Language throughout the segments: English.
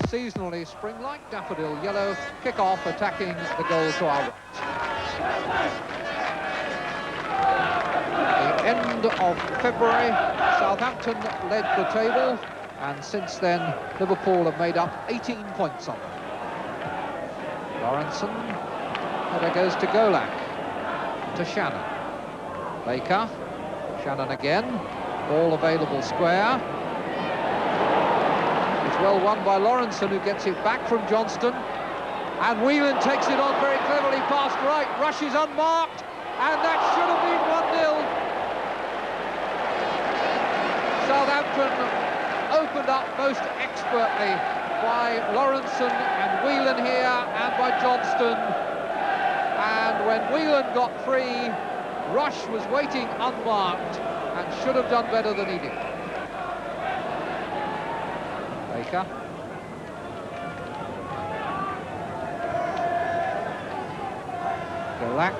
seasonally spring-like daffodil yellow kick-off attacking the goal to our right. The end of February, Southampton led the table, and since then Liverpool have made up 18 points on them. Lawrenson, header goes to Golak, to Shannon. Baker, Shannon again, ball available square. It's well won by Lawrenson, who gets it back from Johnston, and Whelan takes it on very cleverly past right, rushes unmarked, and that should have been 1-0. Southampton opened up most expertly by Lawrenson and Whelan here, and by Johnston. And when Whelan got free, Rush was waiting unmarked and should have done better than he did. Baker. Golak.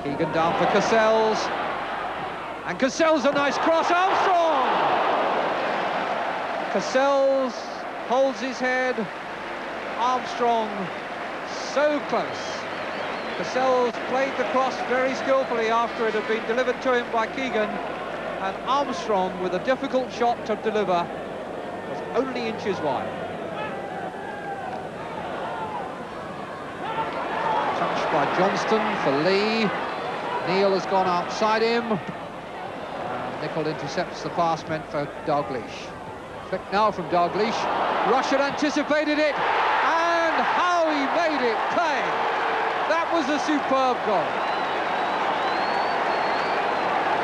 Keegan down for Cassels, and Cassels a nice cross. Armstrong! Cassels holds his head. Armstrong so close. Cassels played the cross very skillfully after it had been delivered to him by Keegan, and Armstrong, with a difficult shot to deliver, was only inches wide. Touched by Johnston for Lee. Neil has gone outside him. Nicol intercepts the pass meant for Dalglish. Flick now from Dalglish. Rush had anticipated it, and how he made it play. That was a superb goal.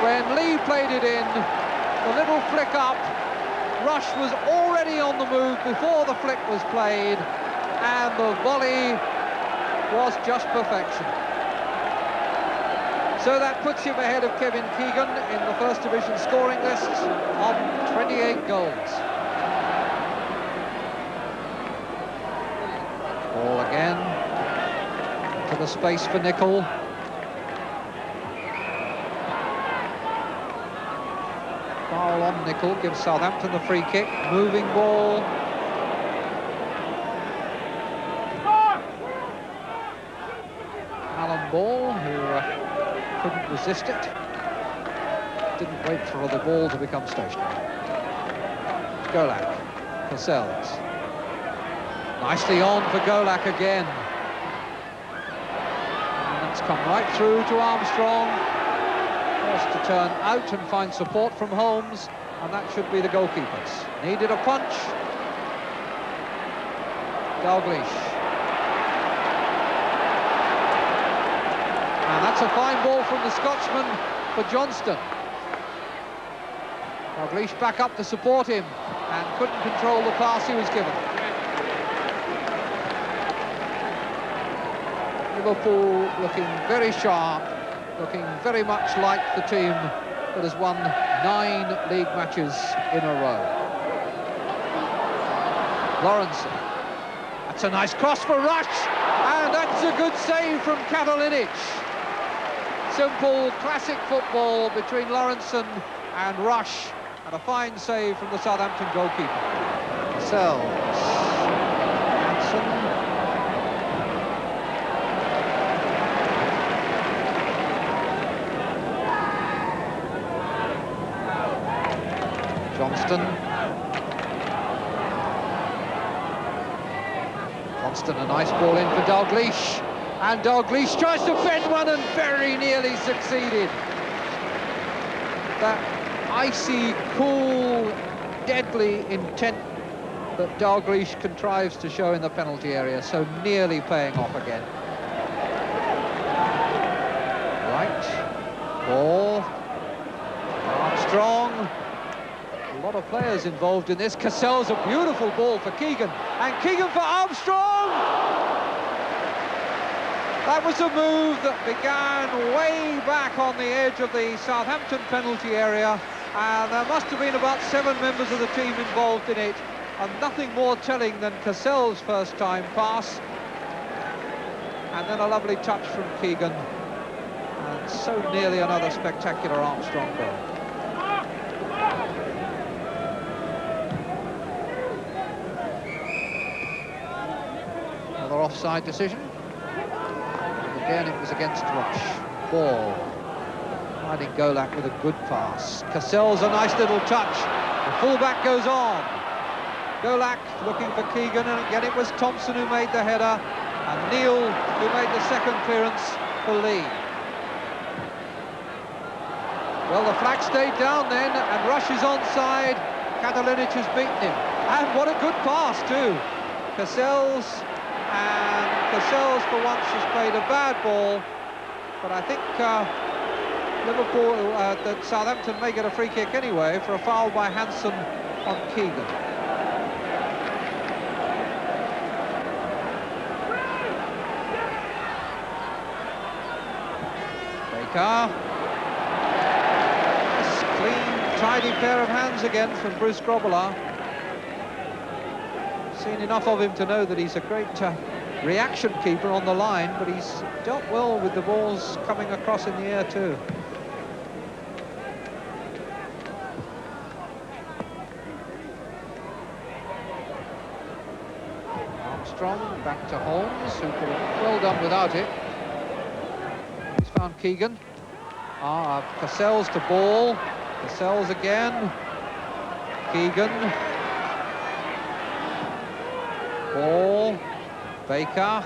When Lee played it in, the little flick up, Rush was already on the move before the flick was played, and the volley was just perfection. So that puts him ahead of Kevin Keegan in the First Division scoring list on 28 goals. Ball again to the space for Nicol. Foul on Nicol gives Southampton the free kick. Moving ball. Alan Ball, who couldn't resist it. Didn't wait for the ball to become stationary. Golak, Cassels. Nicely on for Golak again. And it's come right through to Armstrong. Forced to turn out and find support from Holmes, and that should be the goalkeepers. Needed a punch. Dalglish. And that's a fine ball from the Scotsman for Johnston. Dalglish back up to support him and couldn't control the pass he was given. Liverpool looking very sharp, looking very much like the team that has won 9 league matches in a row. Lawrenson. That's a nice cross for Rush, and that's a good save from Katalinic. Simple, classic football between Lawrenson and Rush, and a fine save from the Southampton goalkeeper. Sells. Hanson. Johnston. Johnston, a nice ball in for Dalglish. And Dalglish tries to fend one and very nearly succeeded. That icy, cool, deadly intent that Dalglish contrives to show in the penalty area, so nearly paying off again. Right, ball, Armstrong. A lot of players involved in this. Cassell's a beautiful ball for Keegan, and Keegan for Armstrong! That was a move that began way back on the edge of the Southampton penalty area, and there must have been about 7 members of the team involved in it, and nothing more telling than Cassell's first time pass, and then a lovely touch from Keegan, and so nearly another spectacular Armstrong goal. offside decision. And again, it was against Rush. Ball. Finding Golak with a good pass. Cassell's a nice little touch. The fullback goes on. Golak looking for Keegan, and again it was Thompson who made the header, and Neil who made the second clearance for Lee. Well, the flag stayed down then, and Rush is onside. Katalinic has beaten him. And what a good pass too. Cassell's for once has played a bad ball, but I think Liverpool, that Southampton may get a free kick anyway for a foul by Hansen on Keegan. Baker. Nice, clean, tidy pair of hands again from Bruce Grobbelaar. Seen enough of him to know that he's a great reaction keeper on the line, but he's dealt well with the balls coming across in the air too. Armstrong back to Holmes, who could have well done without it. He's found Keegan. Cassell's to Ball. Cassell's again. Keegan. Ball. Baker.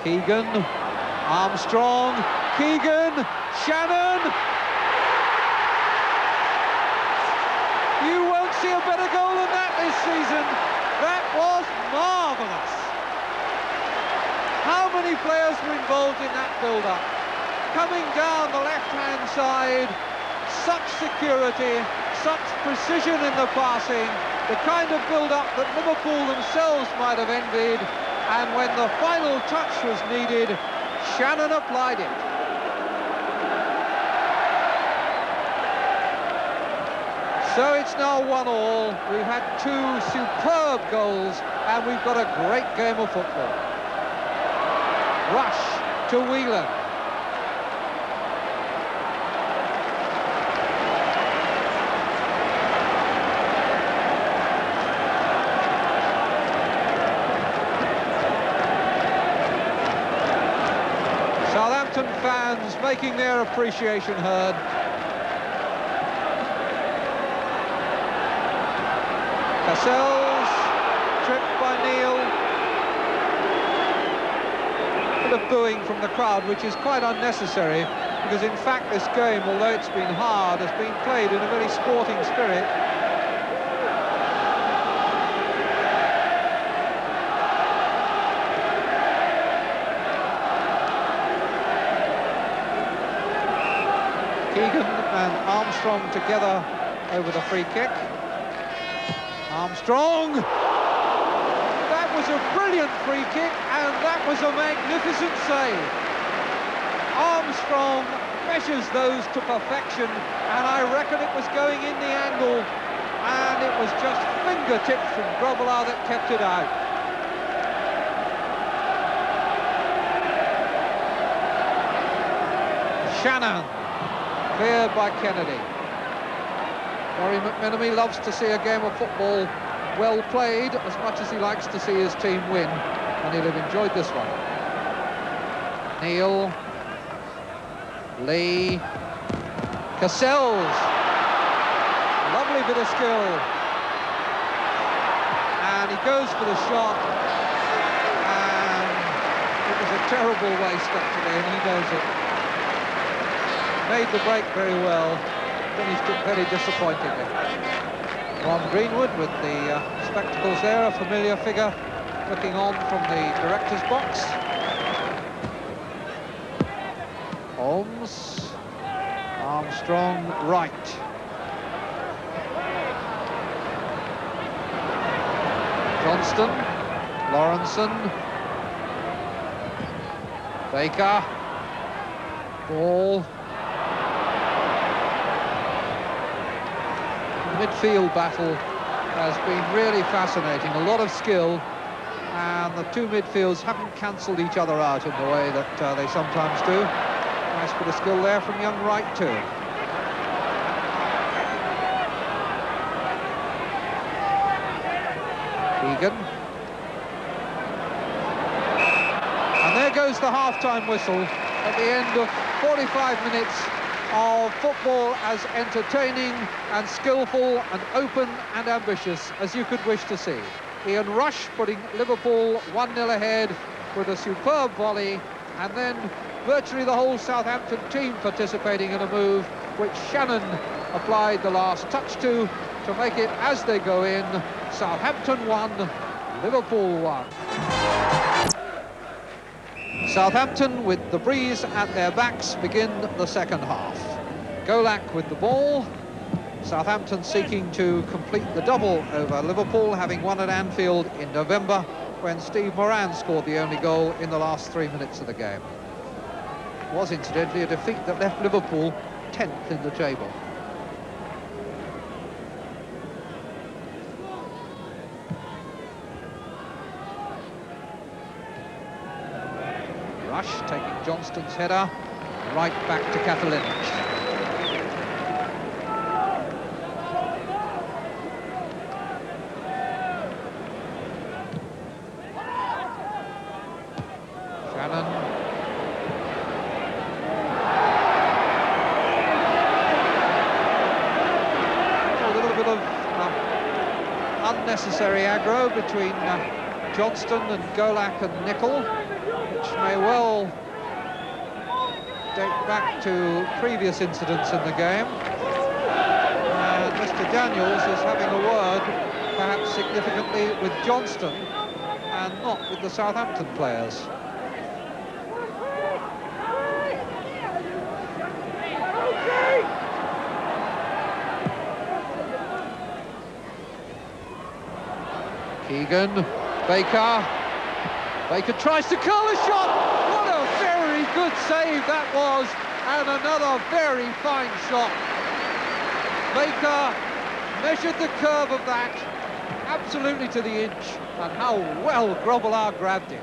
Keegan. Armstrong. Keegan. Shannon. You won't see a better goal than that this season. That was marvellous. How many players were involved in that build-up? Coming down the left-hand side, such security, such precision in the passing, the kind of build-up that Liverpool themselves might have envied, and when the final touch was needed, Shannon applied it. So it's now 1-1. We've had two superb goals, and we've got a great game of football. Rush to Whelan. Southampton fans making their appreciation heard. Cassell's tripped by Neil. A bit of booing from the crowd, which is quite unnecessary, because in fact this game, although it's been hard, has been played in a very sporting spirit. Keegan and Armstrong together over the free kick. Armstrong! That was a brilliant free kick, and that was a magnificent save. Armstrong measures those to perfection, and I reckon it was going in the angle, and it was just fingertips from Grobbelaar that kept it out. Shannon, cleared by Kennedy. Rory McMenemy loves to see a game of football well played as much as he likes to see his team win, and he'll have enjoyed this one. Neil. Lee. Cassell's. Lovely bit of skill. And he goes for the shot. And it was a terrible waste actually, and he knows it. Made the break very well. Finished it very disappointingly. Ron Greenwood with the spectacles there, a familiar figure looking on from the director's box. Holmes. Armstrong right. Johnston. Lawrenson. Baker. Ball. Midfield battle has been really fascinating, a lot of skill, and the two midfields haven't cancelled each other out in the way that they sometimes do. Nice bit of skill there from young Wright too. Keegan. there goes the half-time whistle at the end of 45 minutes of football as entertaining and skillful and open and ambitious as you could wish to see. Ian Rush putting Liverpool 1-0 ahead with a superb volley, and then virtually the whole Southampton team participating in a move which Shannon applied the last touch to make it, as they go in, Southampton 1, Liverpool 1. Southampton, with the breeze at their backs, begin the second half. Golak with the ball. Southampton seeking to complete the double over Liverpool, having won at Anfield in November when Steve Moran scored the only goal in the last 3 minutes of the game. It was incidentally a defeat that left Liverpool 10th in the table. Rush taking Johnston's header, right back to Katalinic. Shannon. A little bit of unnecessary aggro between Johnston and Golak and Nicol, which may well date back to previous incidents in the game. And Mr. Daniels is having a word, perhaps significantly, with Johnston and not with the Southampton players. Keegan, Baker tries to curl a shot. What a very good save that was, and another very fine shot. Baker measured the curve of that absolutely to the inch, and how well Grobbelaar grabbed it.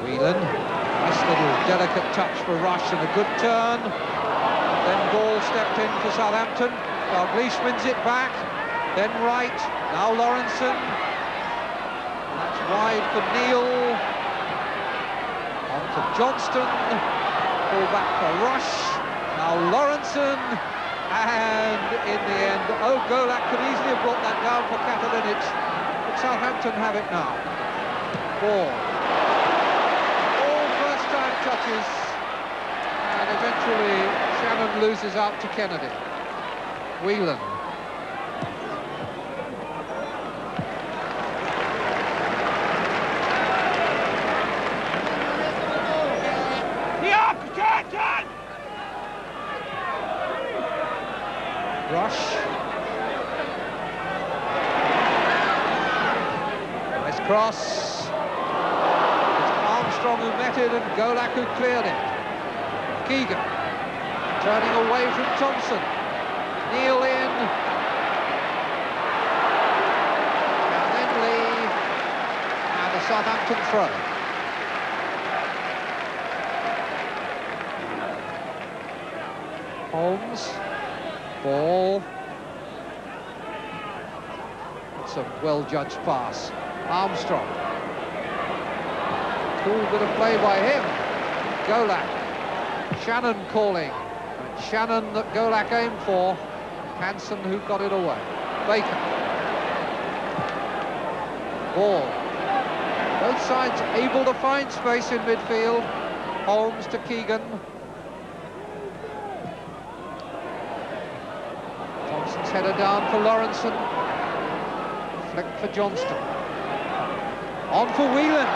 Whelan, nice little delicate touch for Rush and a good turn. Then ball stepped in for Southampton. Dalglish wins it back. Then right. Now Lawrenson. That's wide for Neal. On to Johnston. Ball back for Rush. Now Lawrenson. And in the end, Golak could easily have brought that down for Katalinic. But Southampton have it now. Ball. All first-time touches. And eventually Shannon loses out to Kennedy. Whelan. Rush. Nice cross. It's Armstrong who met it and Golak who cleared it. Keegan. Turning away from Thompson. Neal in. And then Lee. And a Southampton throw. Holmes. Ball. It's a well-judged pass. Armstrong. Cool bit of play by him. Golak. Shannon calling. Shannon that Golak aimed for. Hansen who got it away. Baker. Ball. Both sides able to find space in midfield. Holmes to Keegan. Thompson's header down for Lawrenson. Flick for Johnston. On for Whelan,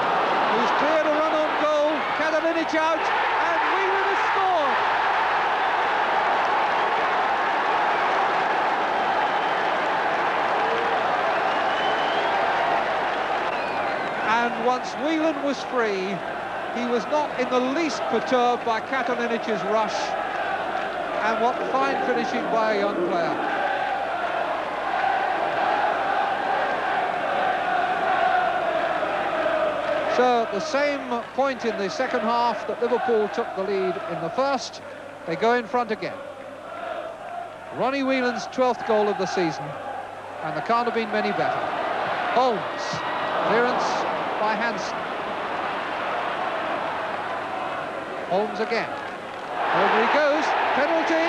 who's cleared a run on goal. Katalinic out, and Whelan has scored. And once Whelan was free, he was not in the least perturbed by Katalinic's rush. And what fine finishing by a young player. So at the same point in the second half that Liverpool took the lead in the first, they go in front again. Ronnie Whelan's 12th goal of the season, and there can't have been many better. Holmes, clearance by Hansen. Holmes again. Over he goes, penalty.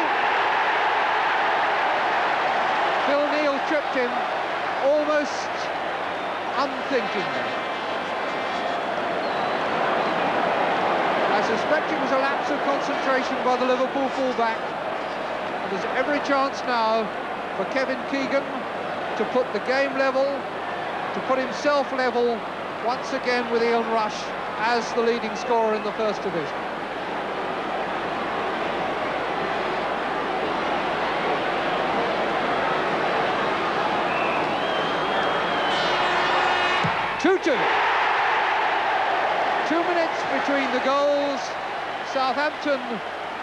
Phil Neal tripped him, almost unthinkingly. I suspect it was a lapse of concentration by the Liverpool fullback. And there's every chance now for Kevin Keegan to put the game level, to put himself level once again with Ian Rush as the leading scorer in the First Division. Two. 2 minutes between the goals. Southampton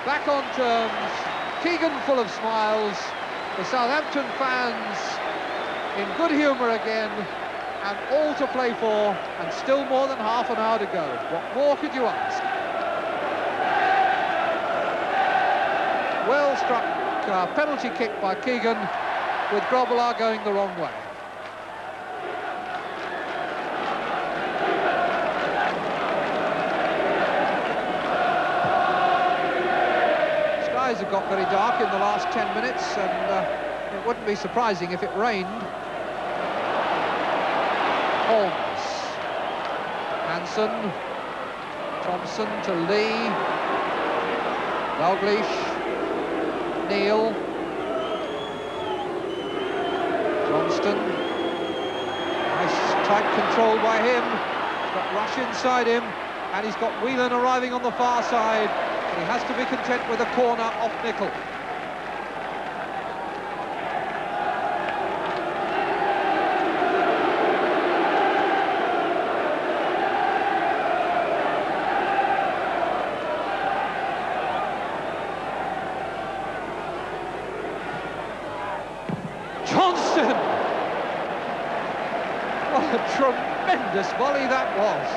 back on terms. Keegan full of smiles. The Southampton fans in good humour again, and all to play for, and still more than half an hour to go. What more could you ask? Well struck penalty kick by Keegan, with Grobbelaar going the wrong way. Have got very dark in the last 10 minutes, and it wouldn't be surprising if it rained. Holmes, Hansen, Thompson to Lee, Dalglish, Neal, Johnston. Nice tight control by him. He's got Rush inside him, and he's got Whelan arriving on the far side. He has to be content with a corner off Nicol. Johnston! What a tremendous volley that was.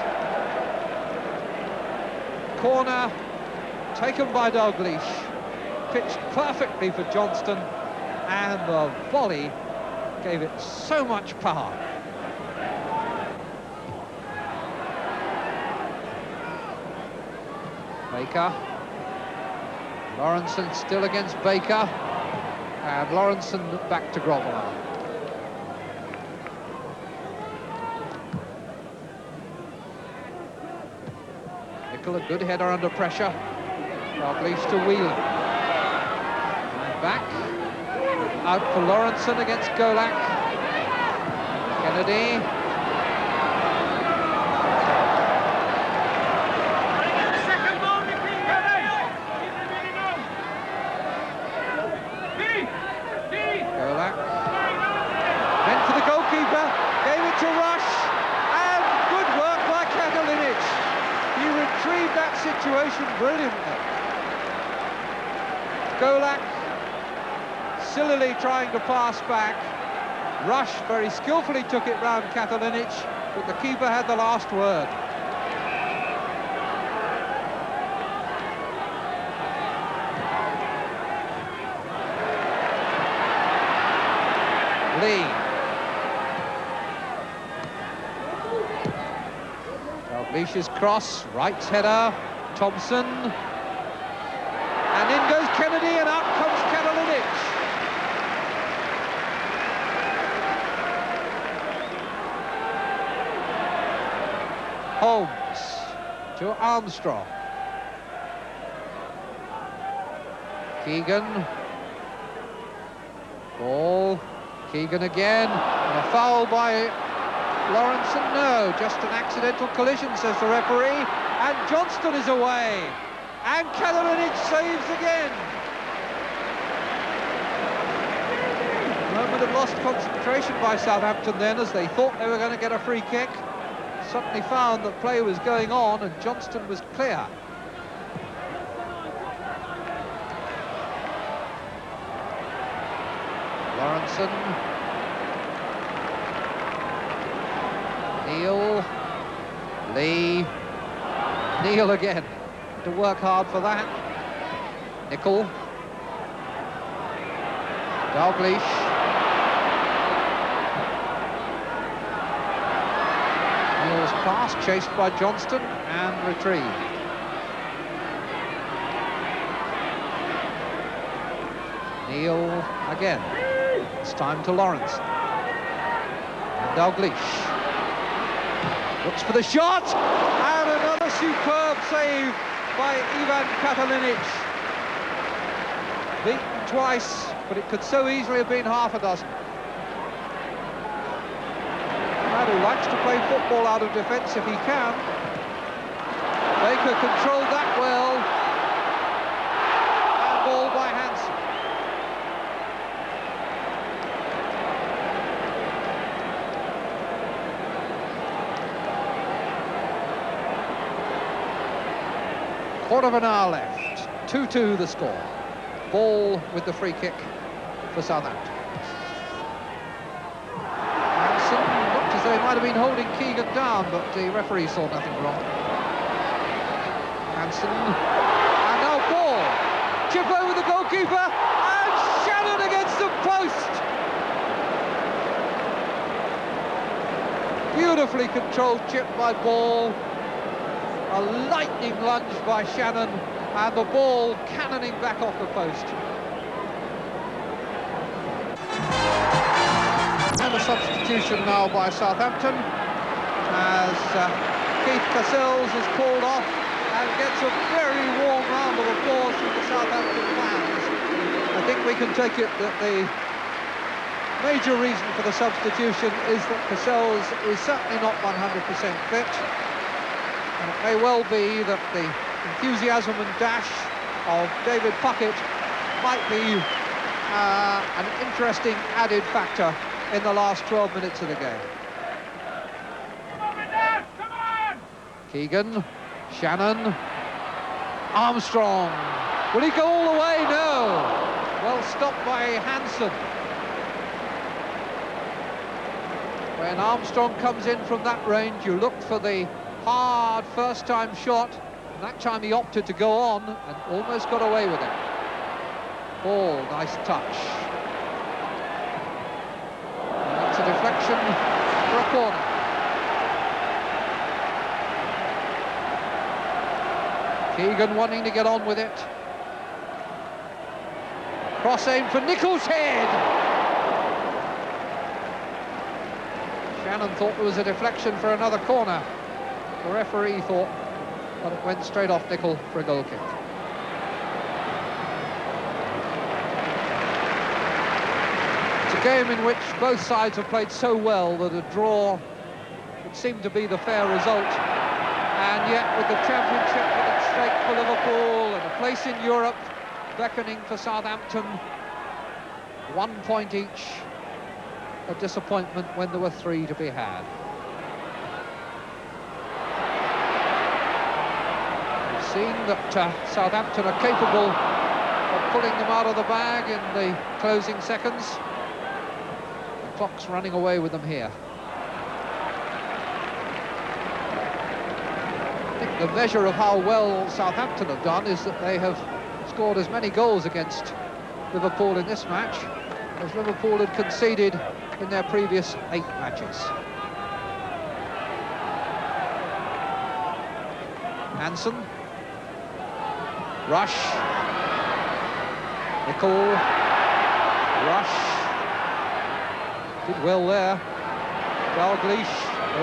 Corner taken by Dalglish, pitched perfectly for Johnston, and the volley gave it so much power. Baker. Lawrenson still against Baker, and Lawrenson back to Grobbelaar. Nicol, a good header under pressure. Dalglish to Whelan. And back. Out for Lawrenson against Golak. Kennedy. Golak. Went for the goalkeeper. Gave it to Rush. And good work by Katalinic. He retrieved that situation brilliantly. Golak sillily trying to pass back. Rush very skillfully took it round Katalinic, but the keeper had the last word. Lee. Dalglish's cross, Wright's header, Thompson. And in goes Kennedy, and out comes Katalinic. Holmes to Armstrong. Keegan. Ball. Keegan again. And a foul by Lawrenson. No, just an accidental collision, says the referee. And Johnston is away. And Katalinic saves again. A moment of lost concentration by Southampton then, as they thought they were going to get a free kick. Suddenly found that play was going on and Johnston was clear. Lawrenson. Neal. Lee. Neal again. To work hard for that. Nicol. Dalglish. Neal's pass, chased by Johnston and retrieved. Neal again. It's time to Lawrence. And Dalglish looks for the shot, and another superb save by Ivan Katalinic. Beaten twice, but it could so easily have been half a dozen. A man who likes to play football out of defence if he can. Baker controlled that well. And ball by Hansen. Quarter of an hour left. 2-2 the score. Ball with the free kick for Southampton. Hansen looked as though he might have been holding Keegan down, but the referee saw nothing wrong. Hansen, and now ball. Chip over the goalkeeper, and Shannon against the post. Beautifully controlled chip by Ball. A lightning lunge by Shannon, and the ball cannoning back off the post. And a substitution now by Southampton, as Keith Cassels is called off and gets a very warm round of applause from the Southampton fans. I think we can take it that the major reason for the substitution is that Cassels is certainly not 100% fit. And it may well be that the enthusiasm and dash of David Puckett might be an interesting added factor in the last 12 minutes of the game. Come on! Keegan, Shannon, Armstrong. Will he go all the way? No. Well stopped by Hansen. When Armstrong comes in from that range, you look for the hard first-time shot, and that time he opted to go on and almost got away with it. Ball, nice touch. And that's a deflection for a corner. Keegan wanting to get on with it. Cross aim for Nichols' head. Shannon thought there was a deflection for another corner. The referee thought that it went straight off Nicol for a goal kick. It's a game in which both sides have played so well that a draw would seem to be the fair result. And yet with the championship at stake for Liverpool and a place in Europe beckoning for Southampton, 1 point each, a disappointment when there were 3 to be had. Seeing that Southampton are capable of pulling them out of the bag in the closing seconds. The clock's running away with them here. I think the measure of how well Southampton have done is that they have scored as many goals against Liverpool in this match as Liverpool had conceded in their previous 8 matches. Hansen. Rush. Nicol. Rush. Did well there. Dalglish,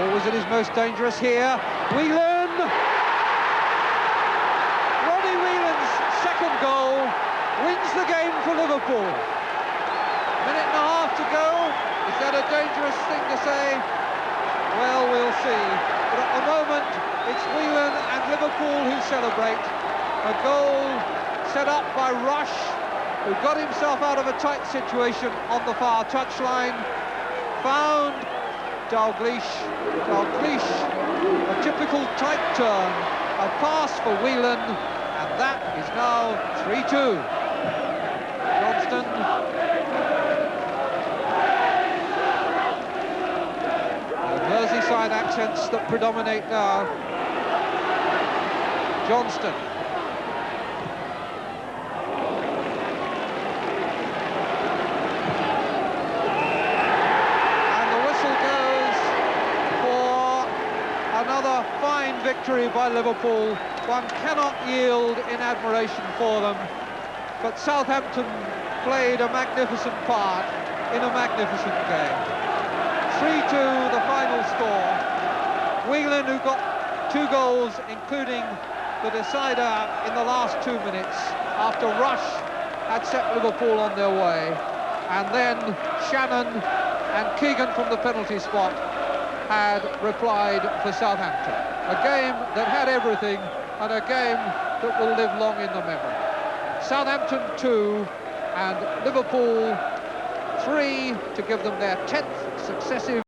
always at his most dangerous here. Whelan! Ronnie Whelan's second goal wins the game for Liverpool. Minute and a half to go. Is that a dangerous thing to say? Well, we'll see. But at the moment, it's Whelan and Liverpool who celebrate. A goal set up by Rush, who got himself out of a tight situation on the far touchline. Found Dalglish. Dalglish, a typical tight turn. A pass for Whelan, and that is now 3-2. Johnston. The Merseyside accents that predominate now. Johnston. victory by Liverpool. One cannot yield in admiration for them, but Southampton played a magnificent part in a magnificent game. 3-2 the final score. Whelan, who got 2 goals, including the decider in the last 2 minutes, after Rush had set Liverpool on their way, and then Shannon and Keegan from the penalty spot had replied for Southampton. A game that had everything, and a game that will live long in the memory. Southampton 2 and Liverpool 3 to give them their 10th successive